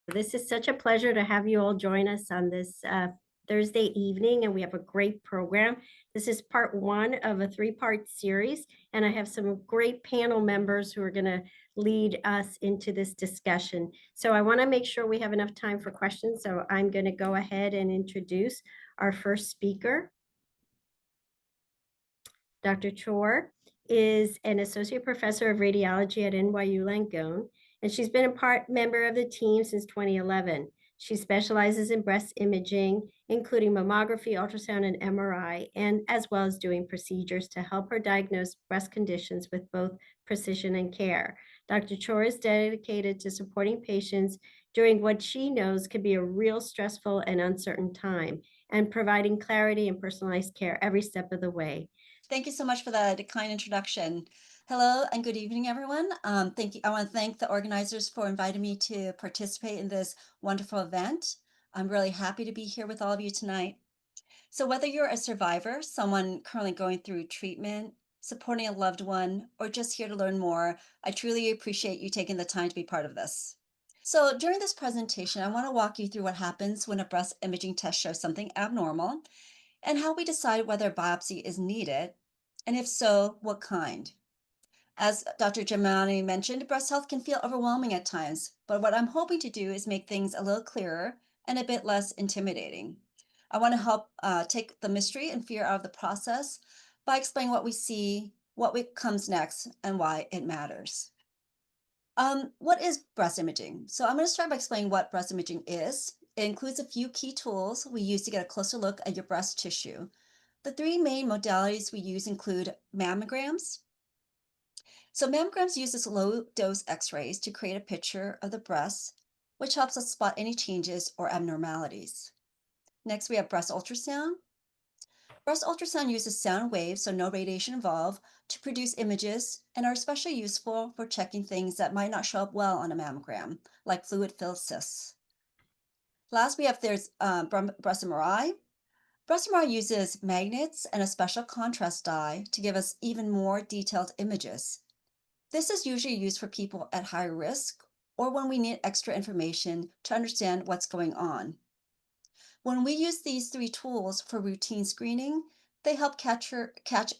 This is such a pleasure to have you all join us on this Thursday evening, and we have a great program. This is part one of a three-part series, and I have some great panel members who are going to lead us into this discussion. So I want to make sure we have enough time for questions, so I'm going to go ahead and introduce our first speaker. Dr. Chorr is an associate professor of radiology at NYU Langone, and she's been a member of the team since 2011. She specializes in breast imaging, including mammography, ultrasound, and MRI, and as well as doing procedures to help her diagnose breast conditions with both precision and care. Dr. Chorr is dedicated to supporting patients during what she knows could be a real stressful and uncertain time, and providing clarity and personalized care every step of the way. Thank you so much for that kind introduction. Hello and good evening, everyone. Thank you. I want to thank the organizers for inviting me to participate in this wonderful event. I'm really happy to be here with all of you tonight. So whether you're a survivor, someone currently going through treatment, supporting a loved one, or just here to learn more, I truly appreciate you taking the time to be part of this. So during this presentation, I want to walk you through what happens when a breast imaging test shows something abnormal and how we decide whether a biopsy is needed, and if so, what kind. As Dr. Germani mentioned, breast health can feel overwhelming at times, but what I'm hoping to do is make things a little clearer and a bit less intimidating. I want to help take the mystery and fear out of the process by explaining what we see, comes next, and why it matters. What is breast imaging? So I'm going to start by explaining what breast imaging is. It includes a few key tools we use to get a closer look at your breast tissue. The three main modalities we use include mammograms. So mammograms uses low-dose X-rays to create a picture of the breast, which helps us spot any changes or abnormalities. Next, we have breast ultrasound. Breast ultrasound uses sound waves, so no radiation involved, to produce images and are especially useful for checking things that might not show up well on a mammogram, like fluid-filled cysts. Last, there's breast MRI. Breast MRI uses magnets and a special contrast dye to give us even more detailed images. This is usually used for people at high risk or when we need extra information to understand what's going on. When we use these three tools for routine screening, they help catch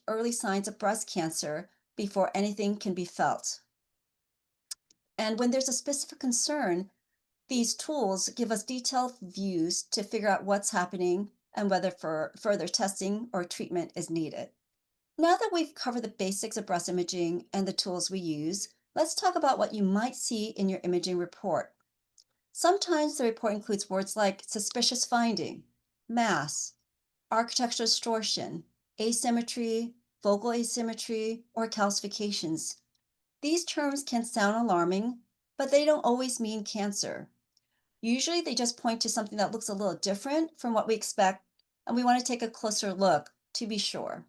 early signs of breast cancer before anything can be felt. And when there's a specific concern, these tools give us detailed views to figure out what's happening and whether further testing or treatment is needed. Now that we've covered the basics of breast imaging and the tools we use, let's talk about what you might see in your imaging report. Sometimes the report includes words like suspicious finding, mass, architectural distortion, asymmetry, focal asymmetry, or calcifications. These terms can sound alarming, but they don't always mean cancer. Usually they just point to something that looks a little different from what we expect, and we want to take a closer look to be sure.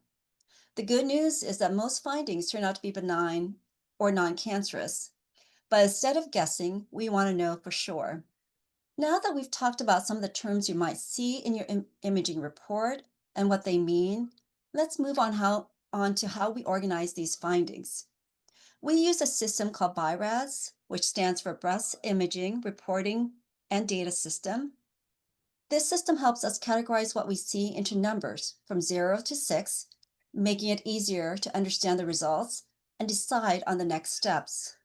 The good news is that most findings turn out to be benign or non-cancerous, but instead of guessing, we want to know for sure. Now that we've talked about some of the terms you might see in your imaging report and what they mean, let's move on to how we organize these findings. We use a system called BI-RADS, which stands for Breast Imaging Reporting and Data System. This system helps us categorize what we see into numbers from 0 to 6, making it easier to understand the results and decide on the next steps.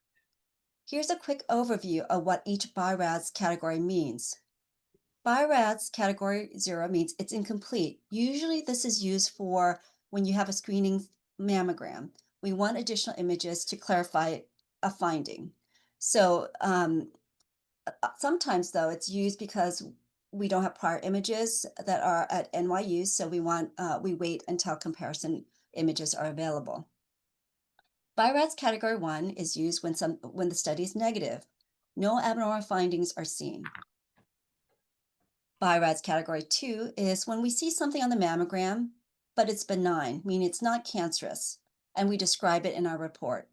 Here's a quick overview of what each BI-RADS category means. BI-RADS category 0 means it's incomplete. Usually this is used for when you have a screening mammogram. We want additional images to clarify a finding. So sometimes though it's used because we don't have prior images that are at NYU, so we wait until comparison images are available. BI-RADS category 1 is used when the study is negative. No abnormal findings are seen. BI-RADS category 2 is when we see something on the mammogram, but it's benign, meaning it's not cancerous, and we describe it in our report.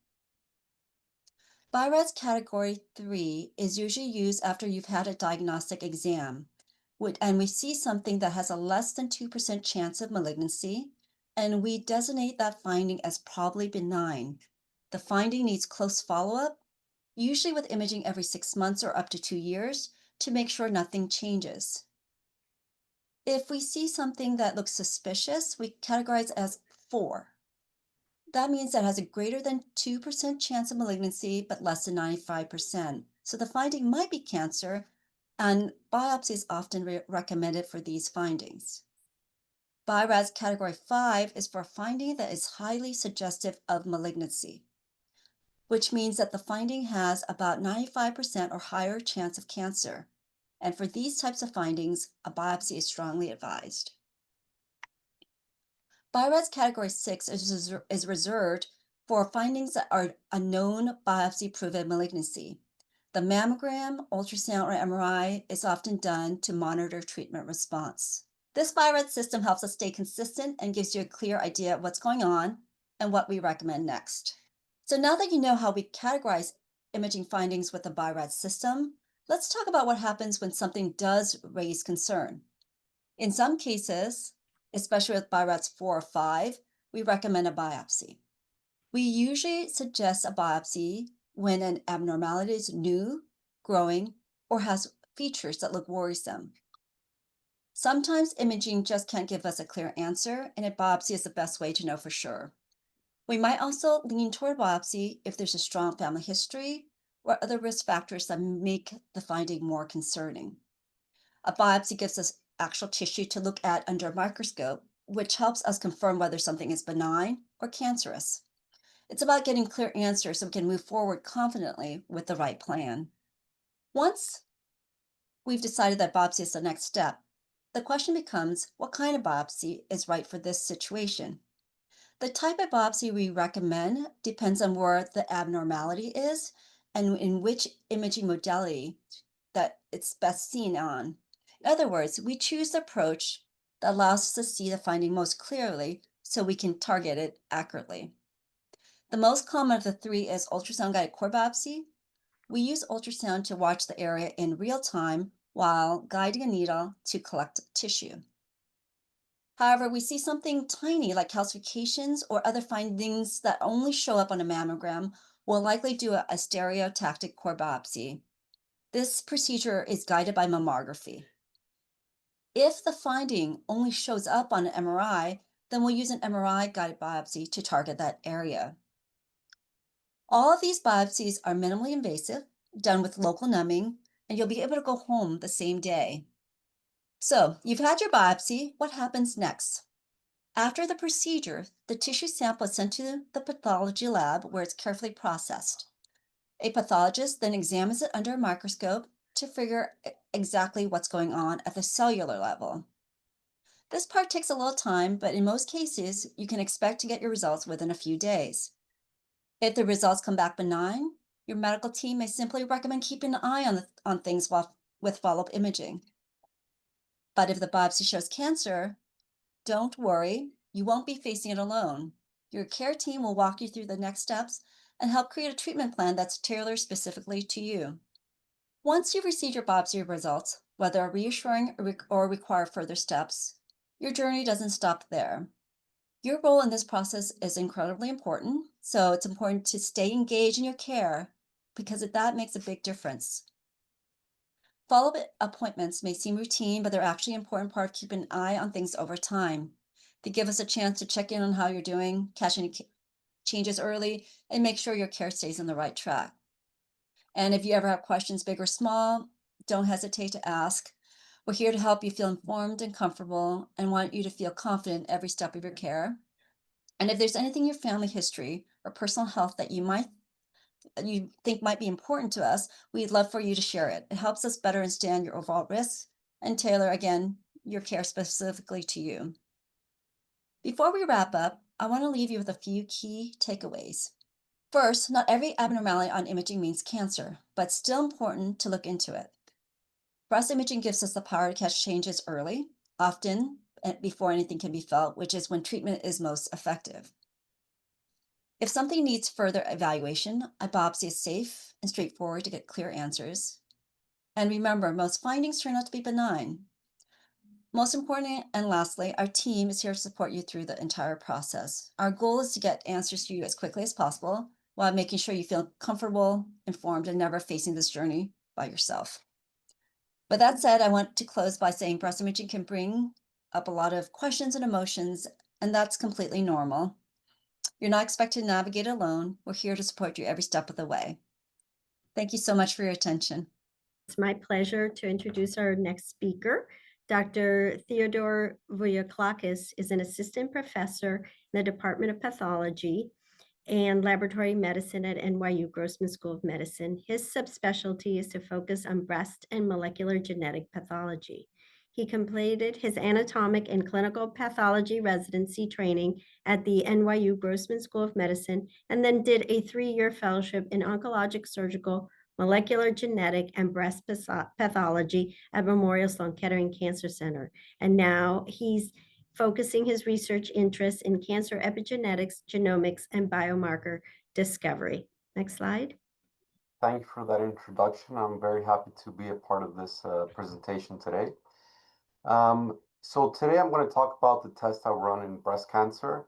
BI-RADS category 3 is usually used after you've had a diagnostic exam, and we see something that has a less than 2% chance of malignancy, and we designate that finding as probably benign. The finding needs close follow-up, usually with imaging every 6 months or up to 2 years, to make sure nothing changes. If we see something that looks suspicious, we categorize as 4. That means that it has a greater than 2% chance of malignancy, but less than 95%. So the finding might be cancer, and biopsy is often recommended for these findings. BI-RADS category 5 is for a finding that is highly suggestive of malignancy, which means that the finding has about 95% or higher chance of cancer. And for these types of findings, a biopsy is strongly advised. BI-RADS category 6 is reserved for findings that are a known biopsy-proven malignancy. The mammogram, ultrasound, or MRI is often done to monitor treatment response. This BI-RADS system helps us stay consistent and gives you a clear idea of what's going on and what we recommend next. So now that you know how we categorize imaging findings with the BI-RADS system, let's talk about what happens when something does raise concern. In some cases, especially with BI-RADS 4 or 5, we recommend a biopsy. We usually suggest a biopsy when an abnormality is new, growing, or has features that look worrisome. Sometimes imaging just can't give us a clear answer, and a biopsy is the best way to know for sure. We might also lean toward biopsy if there's a strong family history or other risk factors that make the finding more concerning. A biopsy gives us actual tissue to look at under a microscope, which helps us confirm whether something is benign or cancerous. It's about getting clear answers so we can move forward confidently with the right plan. Once we've decided that biopsy is the next step, the question becomes, what kind of biopsy is right for this situation? The type of biopsy we recommend depends on where the abnormality is and in which imaging modality that it's best seen on. In other words, we choose the approach that allows us to see the finding most clearly so we can target it accurately. The most common of the three is ultrasound-guided core biopsy. We use ultrasound to watch the area in real time while guiding a needle to collect tissue. However, we see something tiny like calcifications or other findings that only show up on a mammogram, we'll likely do a stereotactic core biopsy. This procedure is guided by mammography. If the finding only shows up on an MRI, then we'll use an MRI-guided biopsy to target that area. All of these biopsies are minimally invasive, done with local numbing, and you'll be able to go home the same day. So you've had your biopsy. What happens next? After the procedure, the tissue sample is sent to the pathology lab where it's carefully processed. A pathologist then examines it under a microscope to figure exactly what's going on at the cellular level. This part takes a little time, but in most cases, you can expect to get your results within a few days. If the results come back benign, your medical team may simply recommend keeping an eye on things with follow-up imaging. But if the biopsy shows cancer, don't worry, you won't be facing it alone. Your care team will walk you through the next steps and help create a treatment plan that's tailored specifically to you. Once you've received your biopsy results, whether reassuring or require further steps, your journey doesn't stop there. Your role in this process is incredibly important, so it's important to stay engaged in your care because that makes a big difference. Follow-up appointments may seem routine, but they're actually an important part of keeping an eye on things over time. They give us a chance to check in on how you're doing, catch any changes early, and make sure your care stays on the right track. And if you ever have questions, big or small, don't hesitate to ask. We're here to help you feel informed and comfortable and want you to feel confident every step of your care. And if there's anything in your family history or personal health that you think might be important to us, we'd love for you to share it. It helps us better understand your overall risks and tailor, again, your care specifically to you. Before we wrap up, I want to leave you with a few key takeaways. First, not every abnormality on imaging means cancer, but it's still important to look into it. Breast imaging gives us the power to catch changes early, often before anything can be felt, which is when treatment is most effective. If something needs further evaluation, a biopsy is safe and straightforward to get clear answers. And remember, most findings turn out to be benign. Most importantly, and lastly, our team is here to support you through the entire process. Our goal is to get answers to you as quickly as possible while making sure you feel comfortable, informed, and never facing this journey by yourself. But that said, I want to close by saying breast imaging can bring up a lot of questions and emotions, and that's completely normal. You're not expected to navigate alone. We're here to support you every step of the way. Thank you so much for your attention. It's my pleasure to introduce our next speaker. Dr. Theodore Vougiouklakis is an assistant professor in the Department of Pathology and Laboratory Medicine at NYU Grossman School of Medicine. His subspecialty is to focus on breast and molecular genetic pathology. He completed his anatomic and clinical pathology residency training at the NYU Grossman School of Medicine and then did a 3-year fellowship in oncologic surgical molecular genetic and breast pathology at Memorial Sloan Kettering Cancer Center. And now he's focusing his research interests in cancer epigenetics, genomics, and biomarker discovery. Next slide. Thank you for that introduction. I'm very happy to be a part of this presentation today. So today I'm going to talk about the test I run in breast cancer.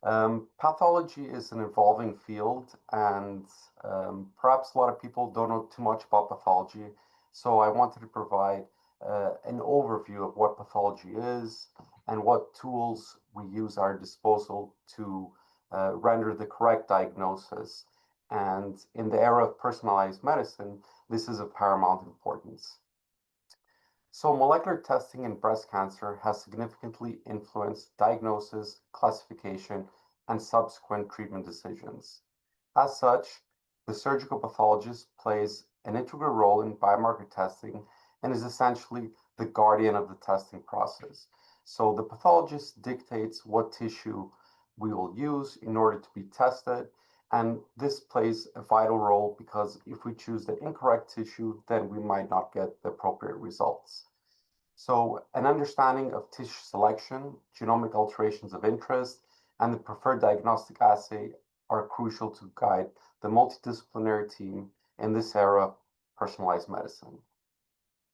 Pathology is an evolving field, and perhaps a lot of people don't know too much about pathology. So I wanted to provide an overview of what pathology is and what tools we use at our disposal to render the correct diagnosis. And in the era of personalized medicine, this is of paramount importance. So molecular testing in breast cancer has significantly influenced diagnosis, classification, and subsequent treatment decisions. As such, the surgical pathologist plays an integral role in biomarker testing and is essentially the guardian of the testing process. So the pathologist dictates what tissue we will use in order to be tested, and this plays a vital role because if we choose the incorrect tissue, then we might not get the appropriate results. So an understanding of tissue selection, genomic alterations of interest, and the preferred diagnostic assay are crucial to guide the multidisciplinary team in this era of personalized medicine.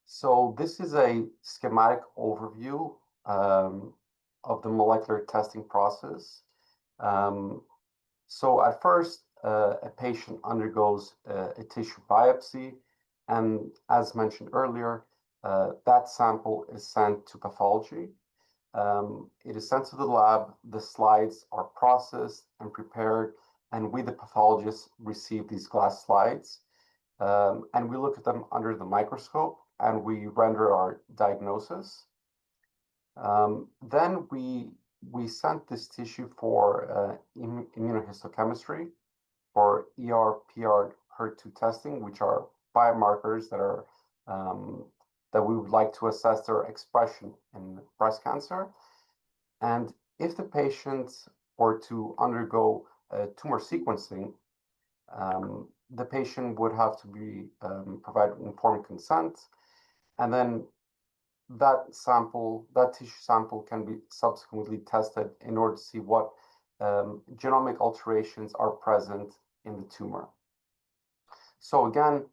So this is a schematic overview of the molecular testing process. So at first, a patient undergoes a tissue biopsy, and as mentioned earlier, that sample is sent to pathology. It is sent to the lab, the slides are processed and prepared, and we, the pathologists, receive these glass slides, and we look at them under the microscope, and we render our diagnosis. Then we sent this tissue for immunohistochemistry for ER, PR, HER2 testing, which are biomarkers that are that we would like to assess their expression in breast cancer. And if the patient were to undergo tumor sequencing, the patient would have to be provided informed consent, and then that tissue sample can be subsequently tested in order to see what genomic alterations are present in the tumor. So again,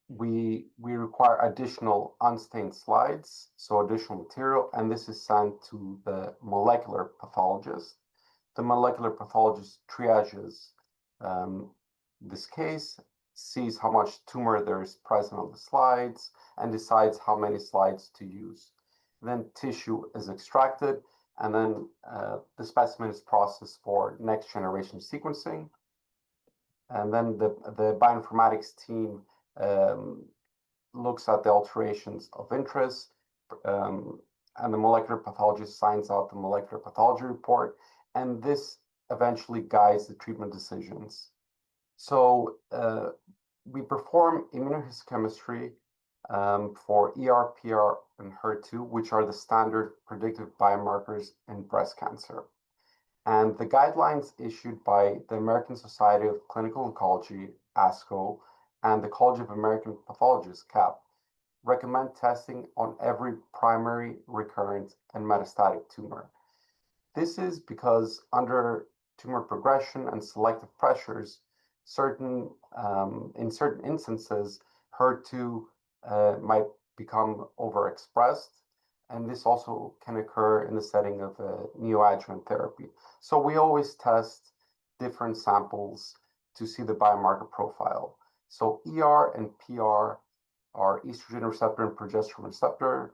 we require additional unstained slides, so additional material, and this is sent to the molecular pathologist. The molecular pathologist triages this case, sees how much tumor there is present on the slides, and decides how many slides to use. Then tissue is extracted, and then the specimen is processed for next generation sequencing. And then the bioinformatics team looks at the alterations of interest, and the molecular pathologist signs out the molecular pathology report, and this eventually guides the treatment decisions. So we perform immunohistochemistry for ER, PR, and HER2, which are the standard predictive biomarkers in breast cancer. And the guidelines issued by the American Society of Clinical Oncology, ASCO, and the College of American Pathologists, CAP, recommend testing on every primary, recurrent, and metastatic tumor. This is because under tumor progression and selective pressures, in certain instances, HER2 might become overexpressed, and this also can occur in the setting of neoadjuvant therapy. So we always test different samples to see the biomarker profile. So ER and PR are estrogen receptor and progesterone receptor.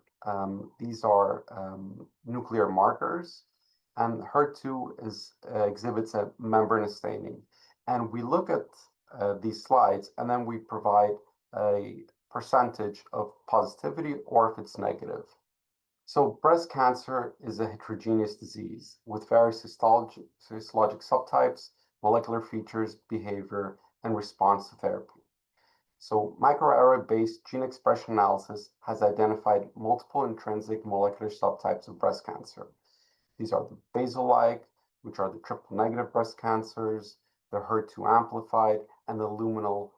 These are nuclear markers, and HER2 exhibits a membranous staining. And we look at these slides, and then we provide a percentage of positivity or if it's negative. So breast cancer is a heterogeneous disease with various histologic subtypes, molecular features, behavior, and response to therapy. So microarray-based gene expression analysis has identified multiple intrinsic molecular subtypes of breast cancer. These are the basal-like, which are the triple-negative breast cancers, the HER2 amplified, and the luminal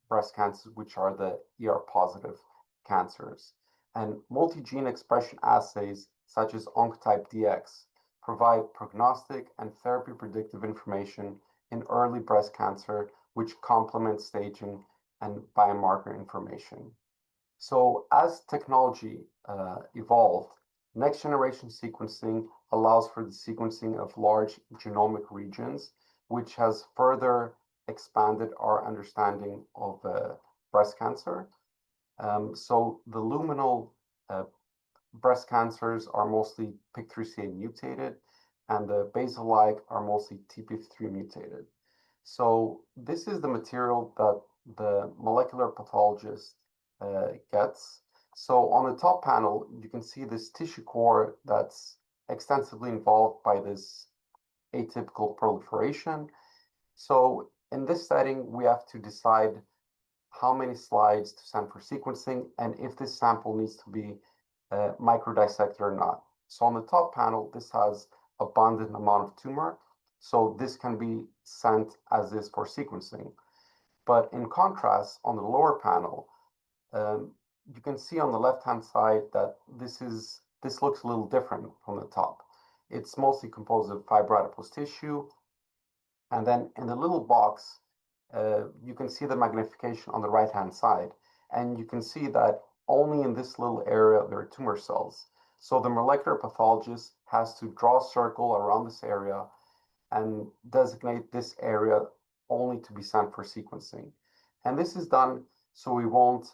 breast cancers, which are the ER-positive cancers. And multi-gene expression assays, such as Oncotype DX, provide prognostic and therapy predictive information in early breast cancer, which complements staging and biomarker information. So as technology evolved, next generation sequencing allows for the sequencing of large genomic regions, which has further expanded our understanding of breast cancer. So the luminal breast cancers are mostly PIK3CA mutated, and the basal-like are mostly TP53 mutated. So this is the material that the molecular pathologist gets. So on the top panel, you can see this tissue core that's extensively involved by this atypical proliferation. So in this setting, we have to decide how many slides to send for sequencing and if this sample needs to be microdissected or not. So on the top panel, this has abundant amount of tumor, so this can be sent as is for sequencing. But in contrast, on the lower panel, you can see on the left-hand side that this looks a little different from the top. It's mostly composed of fibroadipose tissue, and then in the little box, you can see the magnification on the right-hand side, and you can see that only in this little area there are tumor cells. So the molecular pathologist has to draw a circle around this area and designate this area only to be sent for sequencing. And this is done so we won't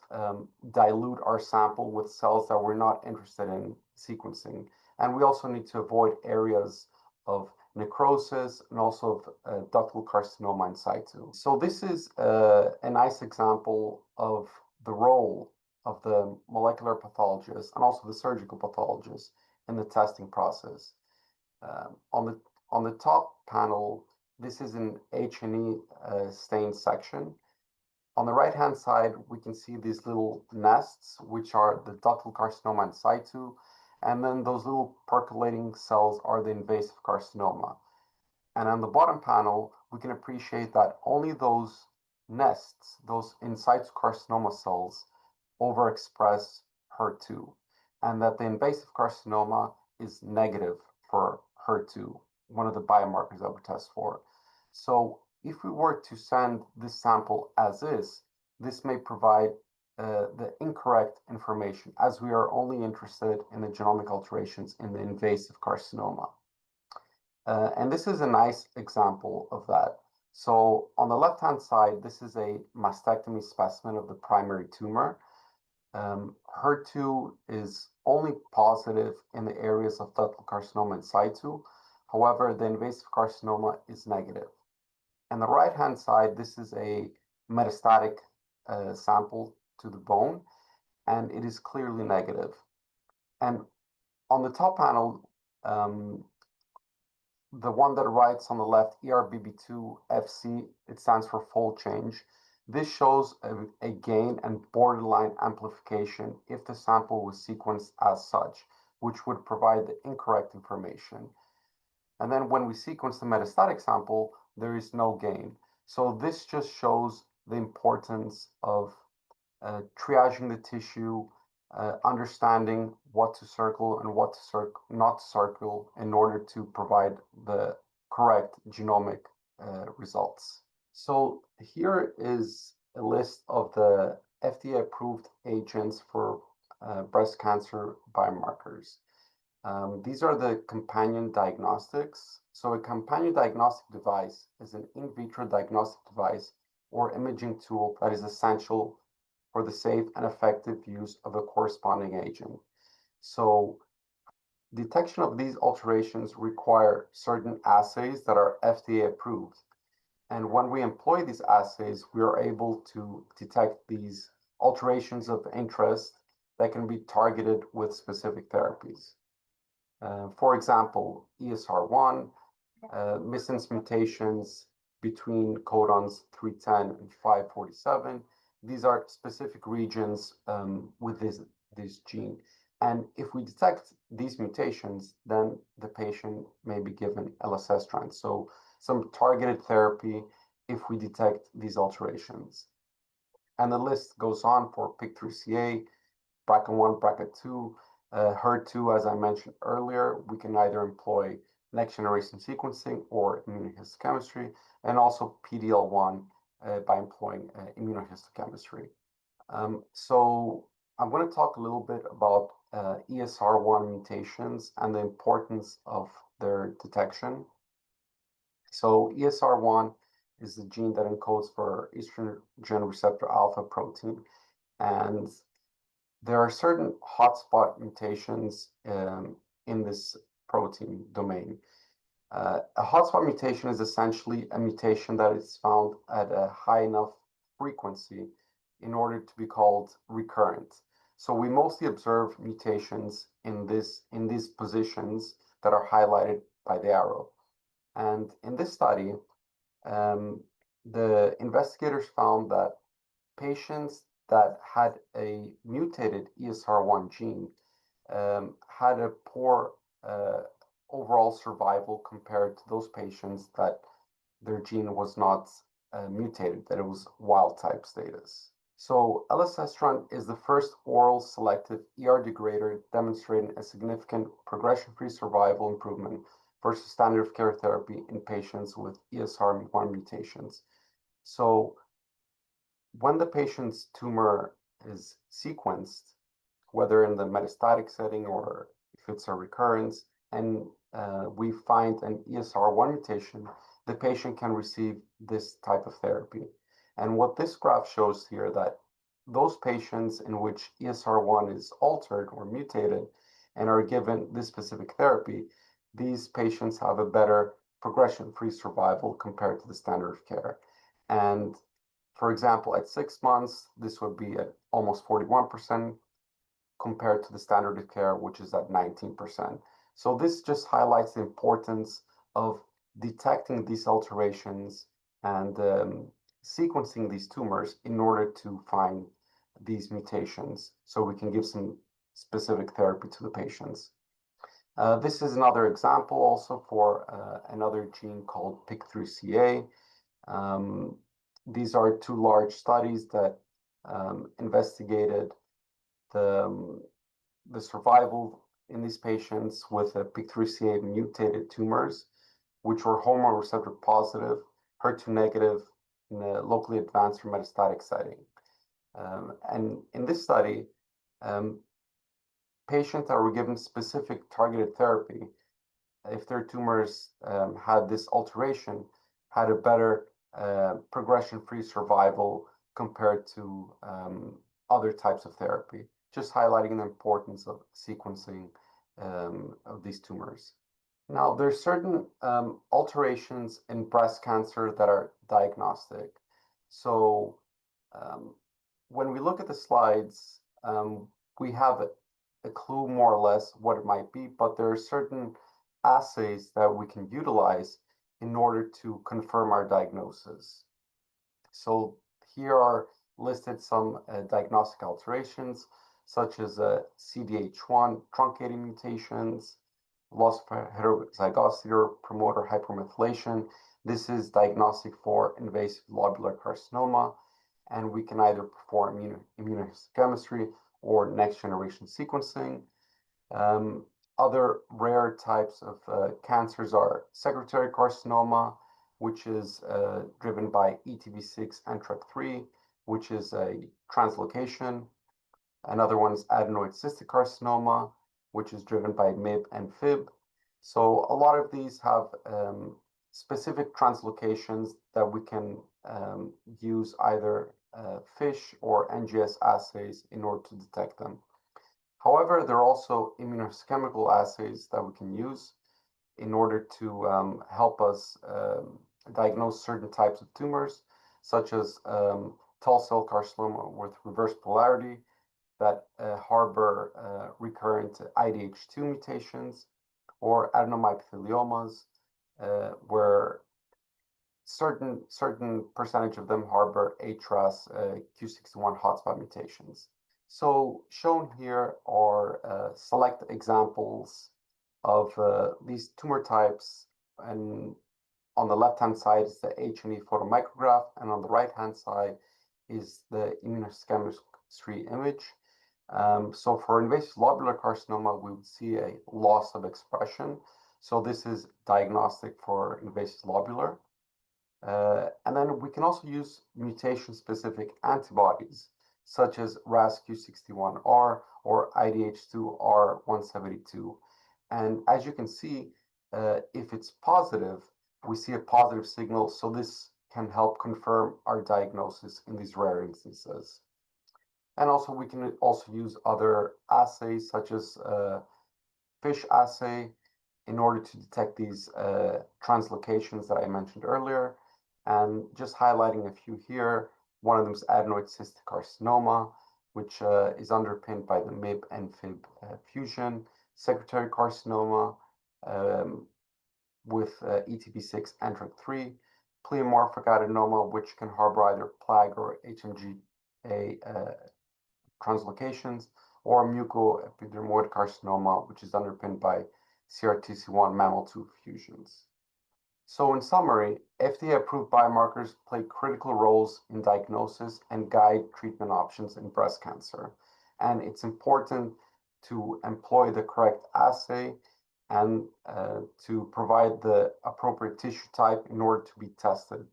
dilute our sample with cells that we're not interested in sequencing. And we also need to avoid areas of necrosis and also of ductal carcinoma in situ. So this is a nice example of the role of the molecular pathologist and also the surgical pathologist in the testing process. On the top panel, this is an H&E stain section. On the right-hand side, we can see these little nests, which are the ductal carcinoma in situ, and then those little percolating cells are the invasive carcinoma. And on the bottom panel, we can appreciate that only those nests, those in situ carcinoma cells, overexpress HER2, and that the invasive carcinoma is negative for HER2, one of the biomarkers that we test for. So if we were to send this sample as is, this may provide the incorrect information, as we are only interested in the genomic alterations in the invasive carcinoma. And this is a nice example of that. So on the left-hand side, this is a mastectomy specimen of the primary tumor. HER2 is only positive in the areas of ductal carcinoma in situ. However, the invasive carcinoma is negative. On the right-hand side, this is a metastatic sample to the bone, and it is clearly negative. And on the top panel, the one that writes on the left, ERBB2-FC, it stands for fold change. This shows a gain and borderline amplification if the sample was sequenced as such, which would provide the incorrect information. And then when we sequence the metastatic sample, there is no gain. So this just shows the importance of triaging the tissue, understanding what to circle and what to not circle in order to provide the correct genomic results. So here is a list of the FDA-approved agents for breast cancer biomarkers. These are the companion diagnostics. So a companion diagnostic device is an in vitro diagnostic device or imaging tool that is essential for the safe and effective use of a corresponding agent. So detection of these alterations require certain assays that are FDA approved. And when we employ these assays, we are able to detect these alterations of interest that can be targeted with specific therapies. For example, ESR1, missense mutations between codons 310 and 547. These are specific regions with this gene. And if we detect these mutations, then the patient may be given elacestrant. So some targeted therapy if we detect these alterations. And the list goes on for PIK3CA, BRCA1, BRCA2, HER2, as I mentioned earlier. We can either employ next generation sequencing or immunohistochemistry, and also PD-L1 by employing immunohistochemistry. So I'm going to talk a little bit about ESR1 mutations and the importance of their detection. So ESR1 is the gene that encodes for estrogen receptor alpha protein, and there are certain hotspot mutations in this protein domain. A hotspot mutation is essentially a mutation that is found at a high enough frequency in order to be called recurrent. So we mostly observe mutations in these positions that are highlighted by the arrow. And in this study, the investigators found that patients that had a mutated ESR1 gene had a poor overall survival compared to those patients that their gene was not mutated, that it was wild type status. So elacestrant is the first oral selective ER degrader demonstrating a significant progression-free survival improvement versus standard of care therapy in patients with ESR1 mutations. So when the patient's tumor is sequenced, whether in the metastatic setting or if it's a recurrence, and we find an ESR1 mutation, the patient can receive this type of therapy. And what this graph shows here, that those patients in which ESR1 is altered or mutated and are given this specific therapy, these patients have a better progression-free survival compared to the standard of care. And for example, at 6 months, this would be at almost 41% compared to the standard of care, which is at 19%. So this just highlights the importance of detecting these alterations and sequencing these tumors in order to find these mutations so we can give some specific therapy to the patients. This is another example also for another gene called PIK3CA. These are two large studies that investigated the survival in these patients with PIK3CA mutated tumors, which were hormone receptor positive, HER2 negative in a locally advanced or metastatic setting. And in this study, patients that were given specific targeted therapy, if their tumors had this alteration, had a better progression-free survival compared to other types of therapy, just highlighting the importance of sequencing of these tumors. Now, there's certain alterations in breast cancer that are diagnostic. So when we look at the slides, we have a clue more or less what it might be, but there are certain assays that we can utilize in order to confirm our diagnosis. So here are listed some diagnostic alterations, such as CDH1 truncating mutations, loss of heterozygosity or promoter hypermethylation. This is diagnostic for invasive lobular carcinoma, and we can either perform immunohistochemistry or next generation sequencing. Other rare types of cancers are secretory carcinoma, which is driven by ETB6 and TRK3, which is a translocation. Another one is adenoid cystic carcinoma, which is driven by MIB and FIB. So a lot of these have specific translocations that we can use either FISH or NGS assays in order to detect them. However, there are also immunohistochemical assays that we can use in order to help us diagnose certain types of tumors, such as tall cell carcinoma with reverse polarity that harbor recurrent IDH2 mutations, or adenomyopatheliomas, where certain percentage of them harbor HRAS Q61 hotspot mutations. So shown here are select examples of these tumor types, and on the left-hand side is the H&E photomicrograph, and on the right-hand side is the immunohistochemistry image. So for invasive lobular carcinoma, we would see a loss of expression. So this is diagnostic for invasive lobular. And then we can also use mutation-specific antibodies, such as RAS Q61R or IDH2R172. And as you can see, if it's positive, we see a positive signal. So this can help confirm our diagnosis in these rare instances. And also we can also use other assays, such as FISH assay, in order to detect these translocations that I mentioned earlier. And just highlighting a few here, one of them is adenoid cystic carcinoma, which is underpinned by the MIB and FIB fusion, secretory carcinoma with ETP6 and TRK3, pleomorphic adenoma, which can harbor either PLAG or HMGA translocations, or mucoepidermoid carcinoma, which is underpinned by CRTC1 mammal2 fusions. So in summary, FDA-approved biomarkers play critical roles in diagnosis and guide treatment options in breast cancer. And it's important to employ the correct assay and to provide the appropriate tissue type in order to be tested.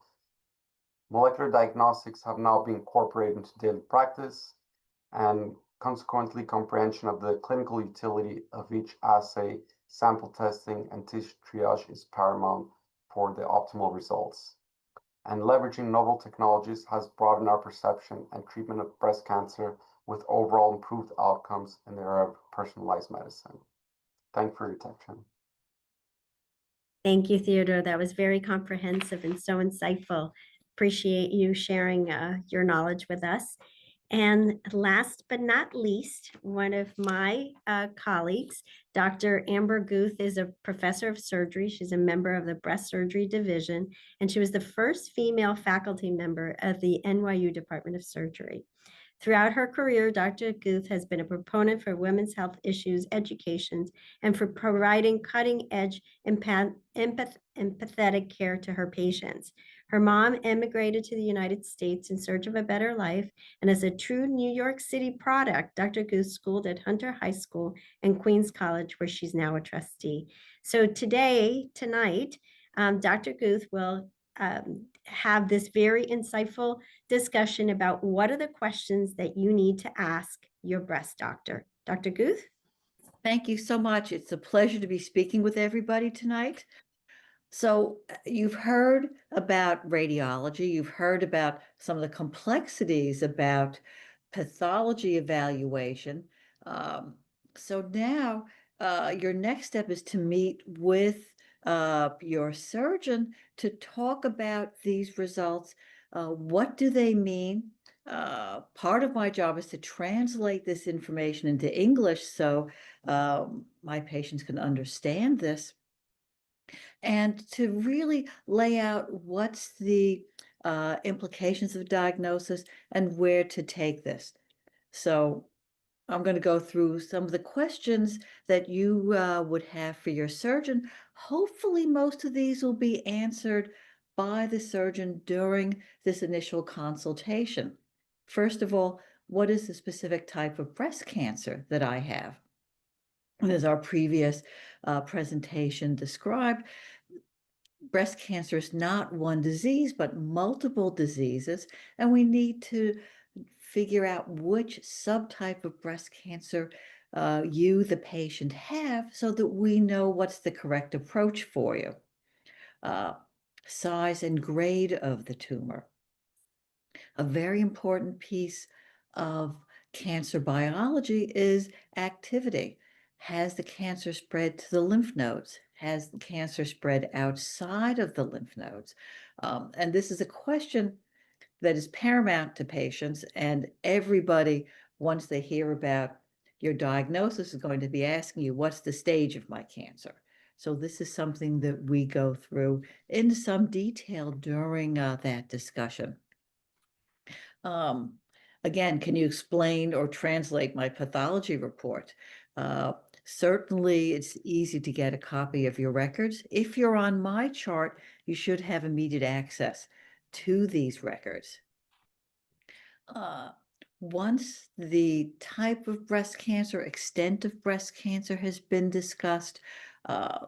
Molecular diagnostics have now been incorporated into daily practice, and consequently, comprehension of the clinical utility of each assay, sample testing, and tissue triage is paramount for the optimal results. And leveraging novel technologies has broadened our perception and treatment of breast cancer with overall improved outcomes in the area of personalized medicine. Thank you for your attention. Thank you, Theodore. That was very comprehensive and so insightful. Appreciate you sharing your knowledge with us. And last but not least, one of my colleagues, Dr. Amber Guth, is a professor of surgery. She's a member of the breast surgery division, and she was the first female faculty member of the NYU Department of Surgery. Throughout her career, Dr. Guth has been a proponent for women's health issues education and for providing cutting-edge empathetic care to her patients. Her mom emigrated to the United States in search of a better life, and as a true New York City product, Dr. Guth schooled at Hunter High School and Queens College, where she's now a trustee. So tonight, Dr. Guth will have this very insightful discussion about what are the questions that you need to ask your breast doctor. Dr. Guth? Thank you so much. It's a pleasure to be speaking with everybody tonight. So you've heard about radiology, you've heard about some of the complexities about pathology evaluation. So now your next step is to meet with your surgeon to talk about these results. What do they mean? Part of my job is to translate this information into English so my patients can understand this, and to really lay out what's the implications of diagnosis and where to take this. So I'm going to go through some of the questions that you would have for your surgeon. Hopefully, most of these will be answered by the surgeon during this initial consultation. First of all, what is the specific type of breast cancer that I have? And as our previous presentation described, breast cancer is not one disease, but multiple diseases, and we need to figure out which subtype of breast cancer you, the patient, have so that we know what's the correct approach for you. Size and grade of the tumor. A very important piece of cancer biology is activity. Has the cancer spread to the lymph nodes? Has the cancer spread outside of the lymph nodes? And this is a question that is paramount to patients, and everybody, once they hear about your diagnosis, is going to be asking you, what's the stage of my cancer? So this is something that we go through in some detail during that discussion. Again, can you explain or translate my pathology report? Certainly, it's easy to get a copy of your records. If you're on my chart, you should have immediate access to these records. Once the type of breast cancer, extent of breast cancer has been discussed,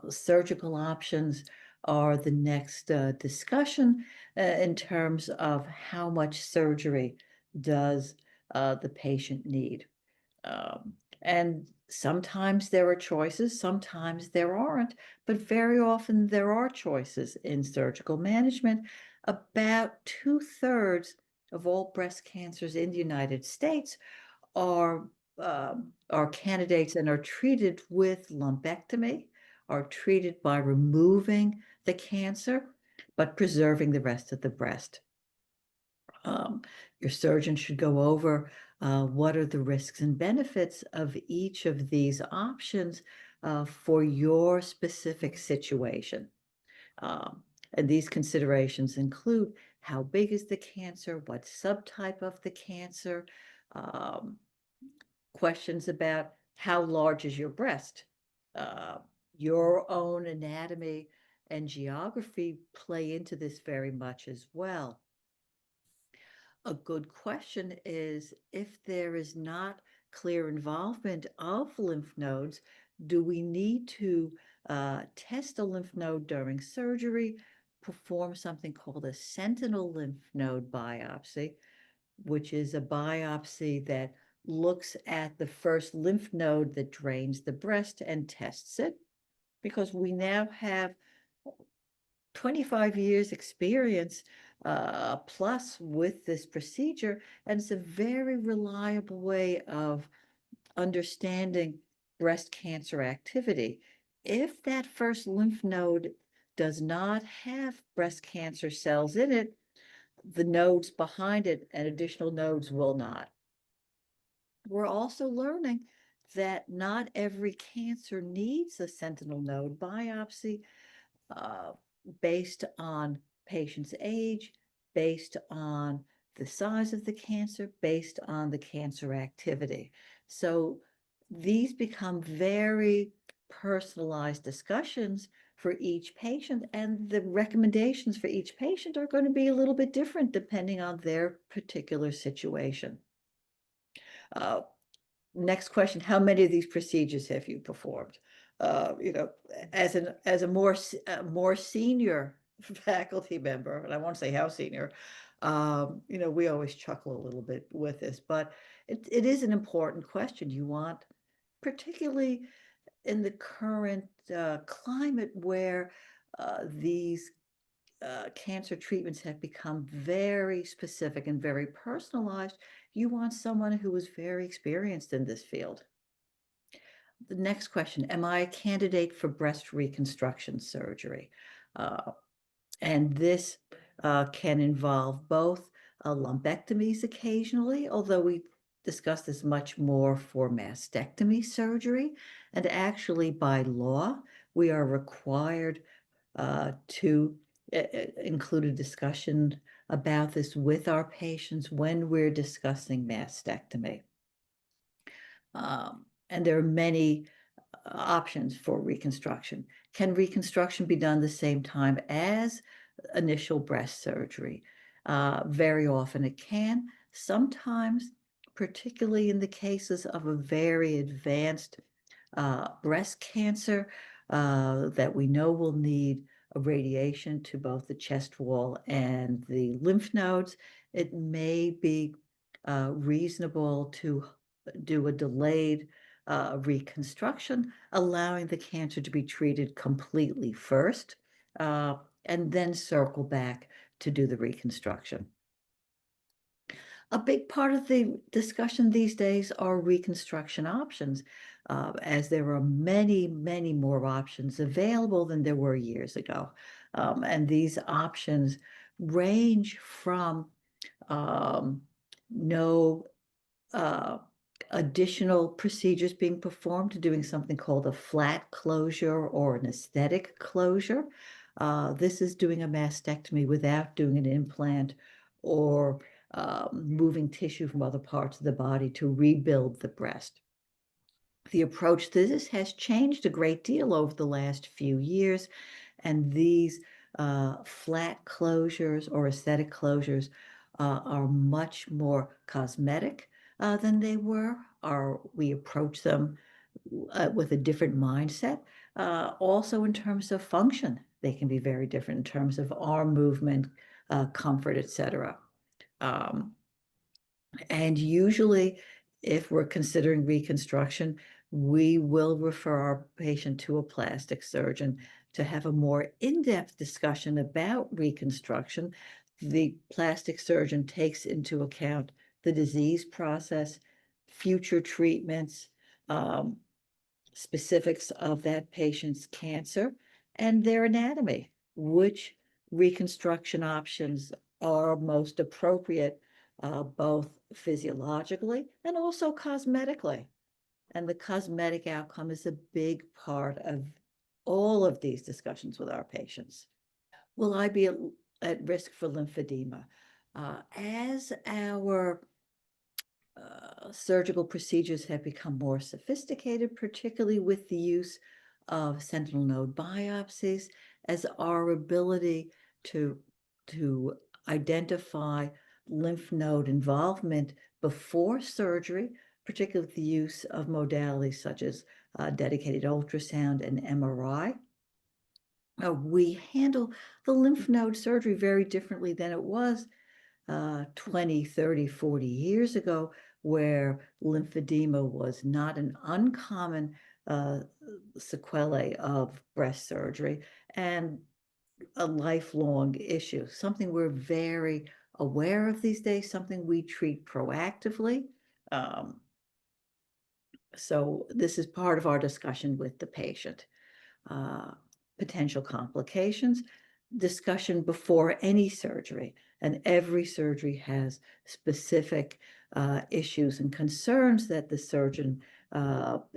surgical options are the next discussion in terms of how much surgery does the patient need. And sometimes there are choices, sometimes there aren't, but very often there are choices in surgical management. About 2/3 of all breast cancers in the United States are candidates and are treated with lumpectomy, are treated by removing the cancer, but preserving the rest of the breast. Your surgeon should go over what are the risks and benefits of each of these options for your specific situation. And these considerations include how big is the cancer, what subtype of the cancer, questions about how large is your breast. Your own anatomy and geography play into this very much as well. A good question is, if there is not clear involvement of lymph nodes, do we need to test a lymph node during surgery, perform something called a sentinel lymph node biopsy, which is a biopsy that looks at the first lymph node that drains the breast and tests it? Because we now have 25 years experience plus with this procedure, and it's a very reliable way of understanding breast cancer activity. If that first lymph node does not have breast cancer cells in it, the nodes behind it and additional nodes will not. We're also learning that not every cancer needs a sentinel node biopsy. Based on patient's age, based on the size of the cancer, based on the cancer activity. So these become very personalized discussions for each patient, and the recommendations for each patient are going to be a little bit different depending on their particular situation. Next question, how many of these procedures have you performed? As a more senior faculty member, and I won't say how senior, we always chuckle a little bit with this, but it is an important question. You want, particularly in the current climate where these cancer treatments have become very specific and very personalized, you want someone who is very experienced in this field. The next question, am I a candidate for breast reconstruction surgery? And this can involve both lumpectomies occasionally, although we discuss this much more for mastectomy surgery. And actually, by law, we are required to include a discussion about this with our patients when we're discussing mastectomy. And there are many options for reconstruction. Can reconstruction be done the same time as initial breast surgery? Very often it can. Sometimes, particularly in the cases of a very advanced breast cancer that we know will need a radiation to both the chest wall and the lymph nodes, it may be reasonable to do a delayed reconstruction, allowing the cancer to be treated completely first, and then circle back to do the reconstruction. A big part of the discussion these days are reconstruction options, as there are many, many more options available than there were years ago. And these options range from no additional procedures being performed to doing something called a flat closure or an aesthetic closure. This is doing a mastectomy without doing an implant or moving tissue from other parts of the body to rebuild the breast. The approach to this has changed a great deal over the last few years, and these flat closures or aesthetic closures are much more cosmetic than they were, or we approach them with a different mindset. Also in terms of function, they can be very different in terms of arm movement, comfort, etc. And usually, if we're considering reconstruction, we will refer our patient to a plastic surgeon to have a more in-depth discussion about reconstruction. The plastic surgeon takes into account the disease process, future treatments, specifics of that patient's cancer, and their anatomy, which reconstruction options are most appropriate, both physiologically and also cosmetically. And the cosmetic outcome is a big part of all of these discussions with our patients. Will I be at risk for lymphedema? As our surgical procedures have become more sophisticated, particularly with the use of sentinel node biopsies, as our ability to identify lymph node involvement before surgery, particularly the use of modalities such as dedicated ultrasound and MRI. We handle the lymph node surgery very differently than it was 20, 30, 40 years ago, where lymphedema was not an uncommon sequelae of breast surgery and a lifelong issue, something we're very aware of these days, something we treat proactively. So this is part of our discussion with the patient. Potential complications, discussion before any surgery, and every surgery has specific issues and concerns that the surgeon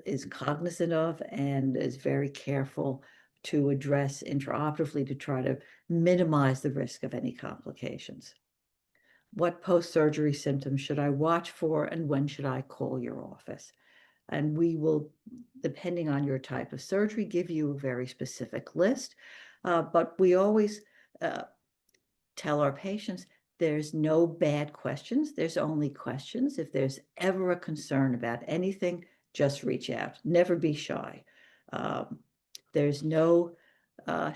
is cognizant of and is very careful to address intraoperatively to try to minimize the risk of any complications. What post-surgery symptoms should I watch for, and when should I call your office? And we will, depending on your type of surgery, give you a very specific list. But we always tell our patients there's no bad questions. There's only questions. If there's ever a concern about anything, just reach out. Never be shy. There's no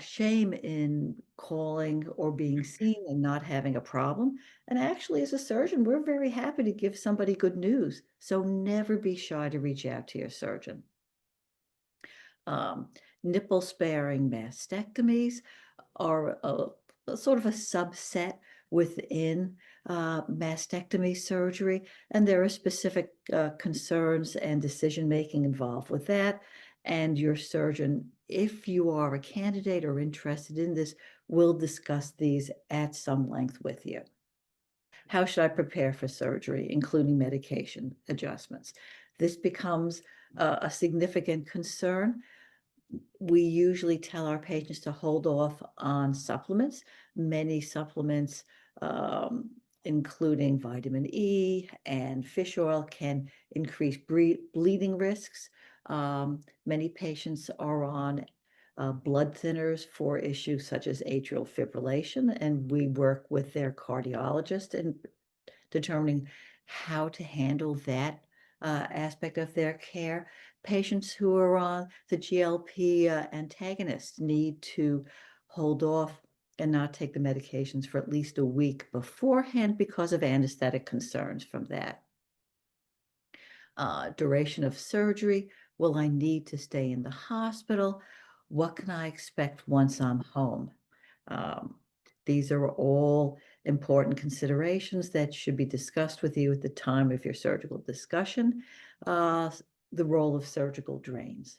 shame in calling or being seen and not having a problem. And actually, as a surgeon, we're very happy to give somebody good news. So never be shy to reach out to your surgeon. Nipple-sparing mastectomies are a sort of a subset within mastectomy surgery, and there are specific concerns and decision-making involved with that. And your surgeon, if you are a candidate or interested in this, will discuss these at some length with you. How should I prepare for surgery, including medication adjustments? This becomes a significant concern. We usually tell our patients to hold off on supplements. Many supplements, including vitamin E and fish oil, can increase bleeding risks. Many patients are on blood thinners for issues such as atrial fibrillation, and we work with their cardiologist in determining how to handle that aspect of their care. Patients who are on the GLP antagonists need to hold off and not take the medications for at least a week beforehand because of anesthetic concerns from that. Duration of surgery. Will I need to stay in the hospital? What can I expect once I'm home? These are all important considerations that should be discussed with you at the time of your surgical discussion, the role of surgical drains,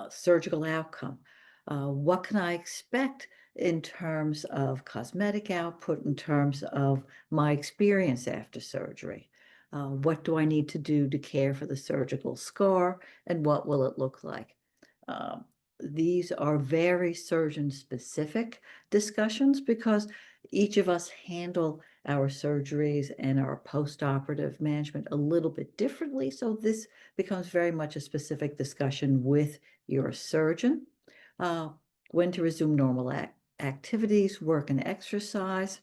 surgical outcome. What can I expect in terms of cosmetic output, in terms of my experience after surgery? What do I need to do to care for the surgical scar, and what will it look like? These are very surgeon-specific discussions because each of us handle our surgeries and our post-operative management a little bit differently. So this becomes very much a specific discussion with your surgeon. When to resume normal activities, work and exercise,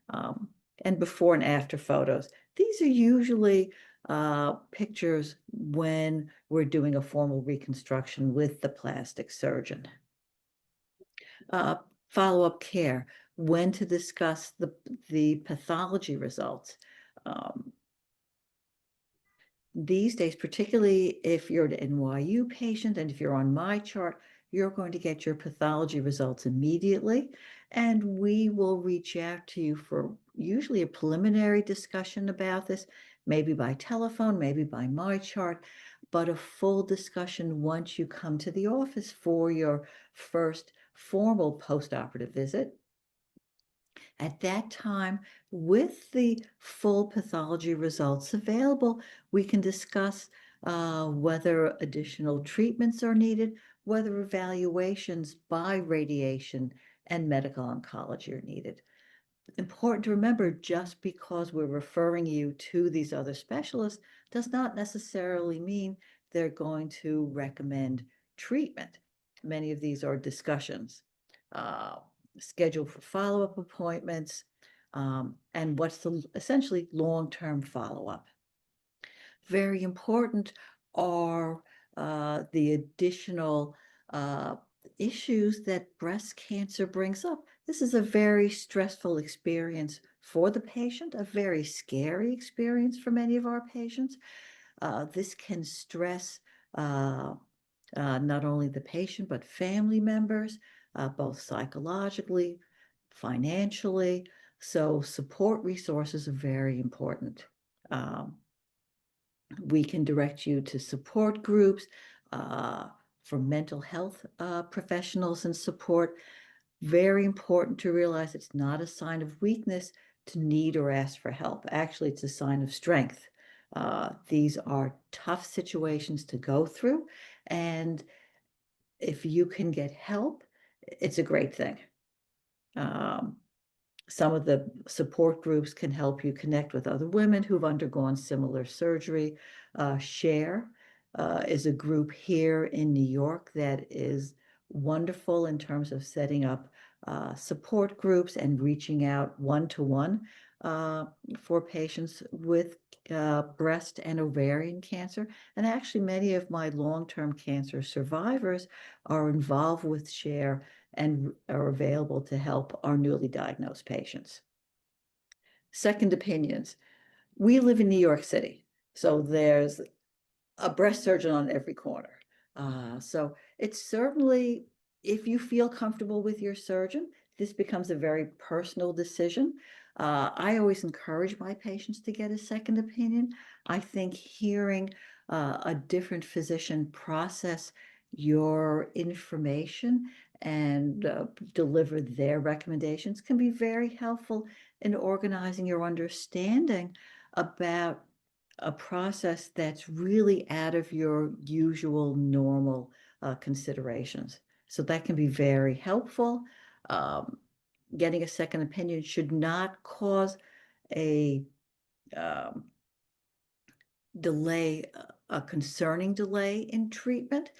and before and after photos. These are usually pictures when we're doing a formal reconstruction with the plastic surgeon. Follow-up care, when to discuss the pathology results. These days, particularly if you're an NYU patient and if you're on my chart, you're going to get your pathology results immediately, and we will reach out to you for usually a preliminary discussion about this, maybe by telephone, maybe by my chart, but a full discussion once you come to the office for your first formal post-operative visit. At that time, with the full pathology results available, we can discuss whether additional treatments are needed, whether evaluations by radiation and medical oncology are needed. Important to remember, just because we're referring you to these other specialists does not necessarily mean they're going to recommend treatment. Many of these are discussions. Schedule for follow-up appointments, and what's the essentially long-term follow-up. Very important are the additional issues that breast cancer brings up. This is a very stressful experience for the patient, a very scary experience for many of our patients. This can stress not only the patient, but family members, both psychologically, financially. So support resources are very important. We can direct you to support groups for mental health professionals and support. Very important to realize it's not a sign of weakness to need or ask for help. Actually, it's a sign of strength. These are tough situations to go through, and if you can get help, it's a great thing. Some of the support groups can help you connect with other women who've undergone similar surgery. Chorr is a group here in New York that is wonderful in terms of setting up support groups and reaching out one-to-one for patients with breast and ovarian cancer. And actually, many of my long-term cancer survivors are involved with Chorr and are available to help our newly diagnosed patients. Second opinions. We live in New York City, so there's a breast surgeon on every corner. So it's certainly, if you feel comfortable with your surgeon, this becomes a very personal decision. I always encourage my patients to get a second opinion. I think hearing a different physician process your information and deliver their recommendations can be very helpful in organizing your understanding about a process that's really out of your usual normal considerations. So that can be very helpful. Getting a second opinion should not cause a delay, a concerning delay in treatment.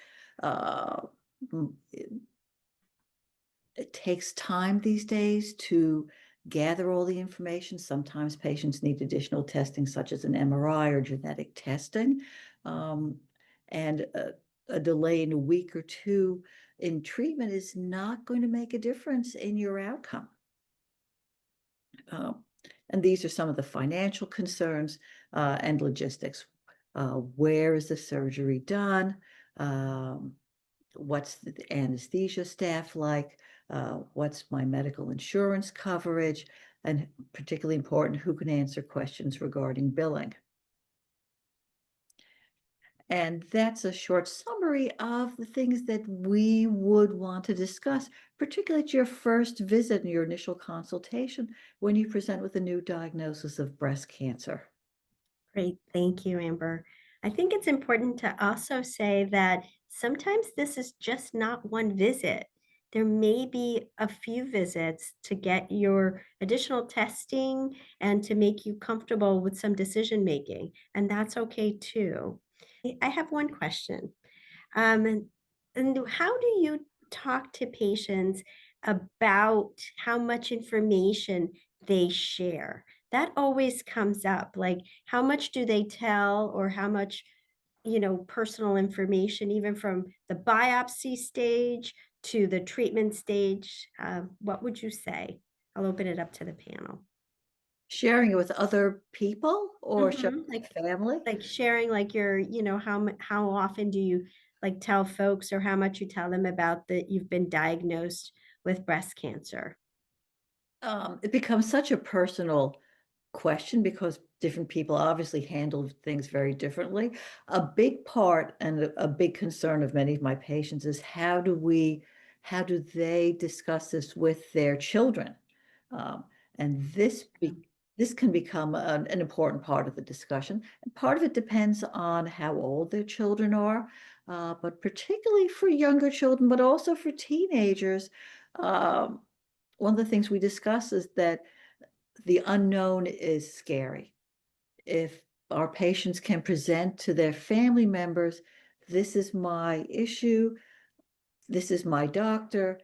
It takes time these days to gather all the information. Sometimes patients need additional testing, such as an MRI or genetic testing. And a delay in a week or two in treatment is not going to make a difference in your outcome. And these are some of the financial concerns and logistics. Where is the surgery done? What's the anesthesia staff like? what's my medical insurance coverage, and particularly important, who can answer questions regarding billing. And that's a short summary of the things that we would want to discuss, particularly at your first visit and your initial consultation when you present with a new diagnosis of breast cancer. Great. Thank you, Amber. I think it's important to also say that sometimes this is just not one visit. There may be a few visits to get your additional testing and to make you comfortable with some decision making, and that's okay too. I have one question. And how do you talk to patients about how much information they share? That always comes up. Like, how much do they tell, or how much, personal information, even from the biopsy stage to the treatment stage? What would you say? I'll open it up to the panel. Sharing it with other people or sharing Mhm. with family? Like sharing, like your, how often do you like tell folks, or how much you tell them about that you've been diagnosed with breast cancer? It becomes such a personal question because different people obviously handle things very differently. A big part and a big concern of many of my patients is how do they discuss this with their children? And this can become an important part of the discussion. And part of it depends on how old their children are, but particularly for younger children, but also for teenagers. Um, One of the things we discuss is that the unknown is scary. If our patients can present to their family members, this is my issue, this is my doctor,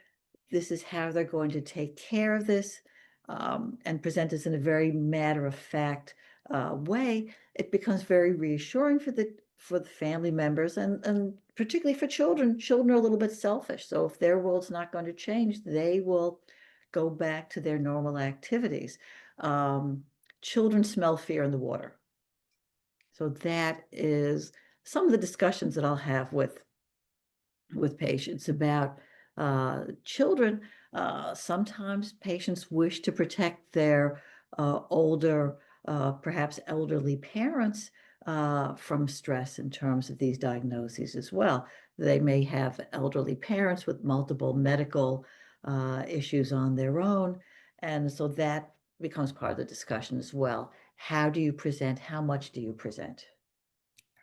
this is how they're going to take care of this, and present this in a very matter-of-fact way, it becomes very reassuring for the family members, and particularly for children. Children are a little bit selfish, so if their world's not going to change, they will go back to their normal activities. Children smell fear in the water. So that is some of the discussions that I'll have with patients about children. Sometimes patients wish to protect their older, perhaps elderly parents from stress in terms of these diagnoses as well. They may have elderly parents with multiple medical issues on their own. And so that becomes part of the discussion as well. How do you present? How much do you present?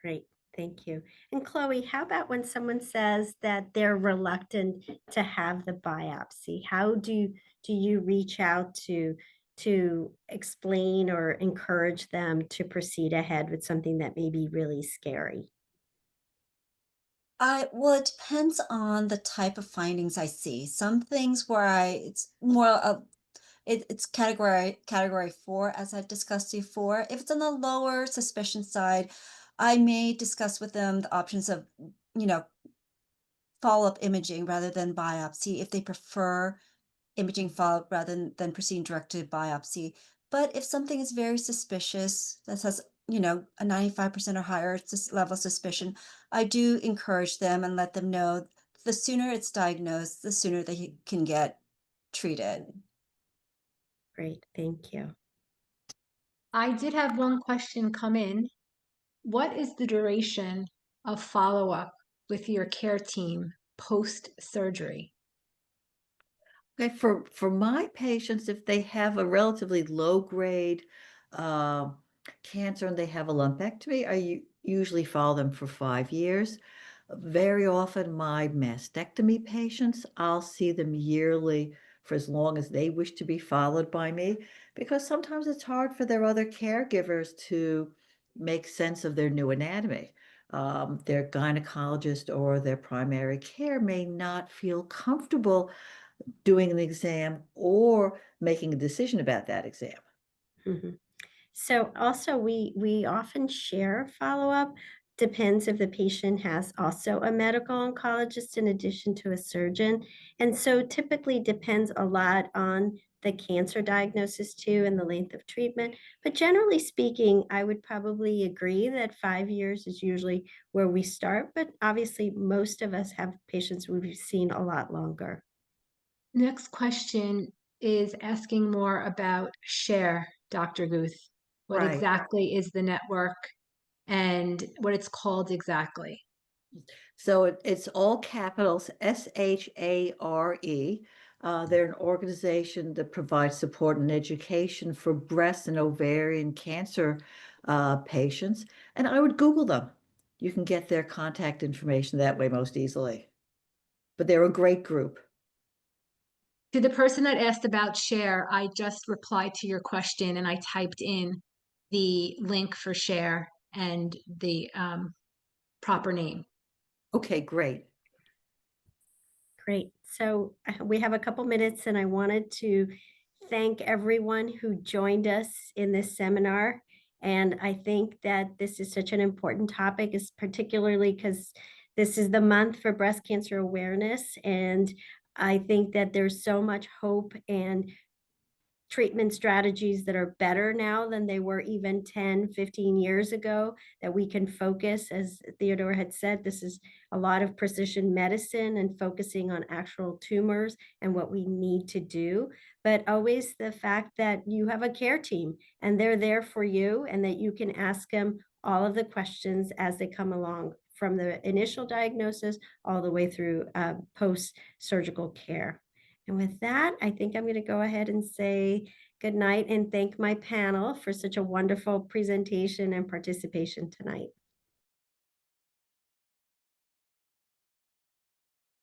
Great, thank you. And Chloe, how about when someone says that they're reluctant to have the biopsy? How do you reach out to explain or encourage them to proceed ahead with something that may be really scary? Well, it depends on the type of findings I see. Some things where it's more of it's category 4, as I've discussed before. If it's on the lower suspicion side, I may discuss with them the options of, you know, follow-up imaging rather than biopsy if they prefer imaging follow-up rather than proceeding direct to biopsy. But if something is very suspicious, that has, a 95% or higher level of suspicion, I do encourage them and let them know the sooner it's diagnosed, the sooner they can get treated. Great, thank you. I did have one question come in. What is the duration of follow-up with your care team post-surgery? Okay, for my patients, if they have a relatively low grade cancer and they have a lumpectomy, I usually follow them for 5 years. Very often, my mastectomy patients, I'll see them yearly for as long as they wish to be followed by me, because sometimes it's hard for their other caregivers to make sense of their new anatomy. Their gynecologist or their primary care may not feel comfortable doing an exam or making a decision about that exam. Mhm. So also we often share follow-up. Depends if the patient has also a medical oncologist in addition to a surgeon. And so typically depends a lot on the cancer diagnosis too and the length of treatment. But generally speaking, I would probably agree that 5 years is usually where we start. But obviously most of us have patients we've seen a lot longer. Next question is asking more about SHARE, Dr. Guth. What Right. exactly is the network and what it's called exactly? So it's all capitals, SHARE. They're an organization that provides support and education for breast and ovarian cancer patients. And I would Google them. You can get their contact information that way most easily. But they're a great group. To the person that asked about SHARE, I just replied to your question and I typed in the link for SHARE and the proper name. Okay, great. Great. So we have a couple minutes and I wanted to thank everyone who joined us in this seminar. And I think that this is such an important topic, is particularly because this is the month for breast cancer awareness. And I think that there's so much hope and treatment strategies that are better now than they were even 10, 15 years ago, that we can focus, as Theodore had said, this is a lot of precision medicine and focusing on actual tumors and what we need to do. But always the fact that you have a care team and they're there for you and that you can ask them all of the questions as they come along, from the initial diagnosis all the way through post-surgical care. And with that, I think I'm going to go ahead and say good night and thank my panel for such a wonderful presentation and participation tonight.